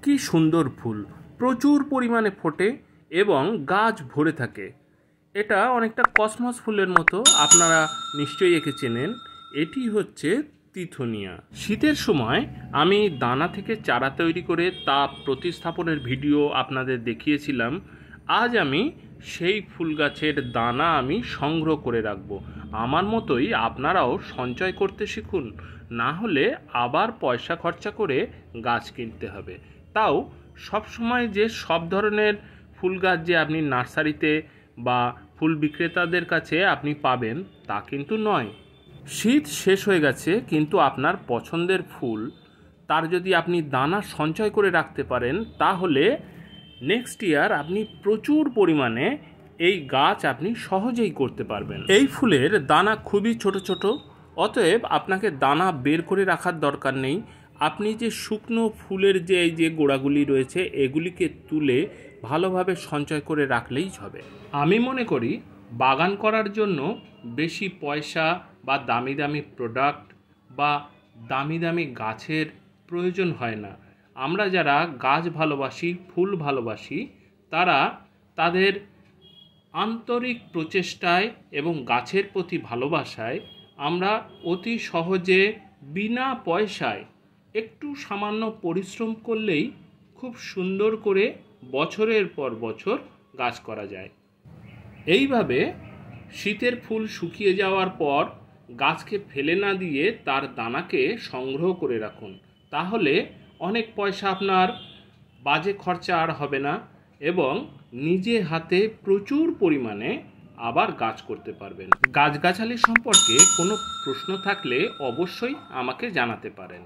কি সুন্দর ফুল, প্রচুর পরিমাণে ফোটে এবং গাছ ভরে থাকে। এটা অনেকটা কসমস ফুলের মতো, আপনারা নিশ্চয়ই একে চেনেন। এটি হচ্ছে তিথোনিয়া। শীতের সময় আমি দানা থেকে চারা তৈরি করে তা প্রতিস্থাপনের ভিডিও আপনাদের দেখিয়েছিলাম। আজ আমি সেই ফুল গাছের দানা আমি সংগ্রহ করে রাখবো। আমার মতোই আপনারাও সঞ্চয় করতে শিখুন, না হলে আবার পয়সা খরচা করে গাছ কিনতে হবে। তাও সব সময় যে সব ধরনের ফুল গাছ যে আপনি নার্সারিতে বা ফুল বিক্রেতাদের কাছে আপনি পাবেন তা কিন্তু নয়। শীত শেষ হয়ে গেছে, কিন্তু আপনার পছন্দের ফুল তার যদি আপনি দানা সঞ্চয় করে রাখতে পারেন, তাহলে নেক্সট ইয়ার আপনি প্রচুর পরিমাণে এই গাছ আপনি সহজেই করতে পারবেন। এই ফুলের দানা খুবই ছোট ছোট, অতএব আপনাকে দানা বের করে রাখার দরকার নেই। আপনি যে শুকনো ফুলের যে এই যে গোড়াগুলি রয়েছে, এগুলিকে তুলে ভালোভাবে সঞ্চয় করে রাখলেই হবে। আমি মনে করি বাগান করার জন্য বেশি পয়সা বা দামি দামি প্রোডাক্ট বা দামি দামি গাছের প্রয়োজন হয় না। আমরা যারা গাছ ভালোবাসি, ফুল ভালোবাসি, তারা তাদের আন্তরিক প্রচেষ্টায় এবং গাছের প্রতি ভালোবাসায় আমরা অতি সহজে বিনা পয়সায় একটু সামান্য পরিশ্রম করলেই খুব সুন্দর করে বছরের পর বছর গাছ করা যায়। এইভাবে শীতের ফুল শুকিয়ে যাওয়ার পর গাছকে ফেলে না দিয়ে তার দানাকে সংগ্রহ করে রাখুন, তাহলে অনেক পয়সা আপনার বাজে খরচা আর হবে না এবং নিজে হাতে প্রচুর পরিমাণে আবার গাছ করতে পারবেন। গাছগাছালি সম্পর্কে কোনো প্রশ্ন থাকলে অবশ্যই আমাকে জানাতে পারেন।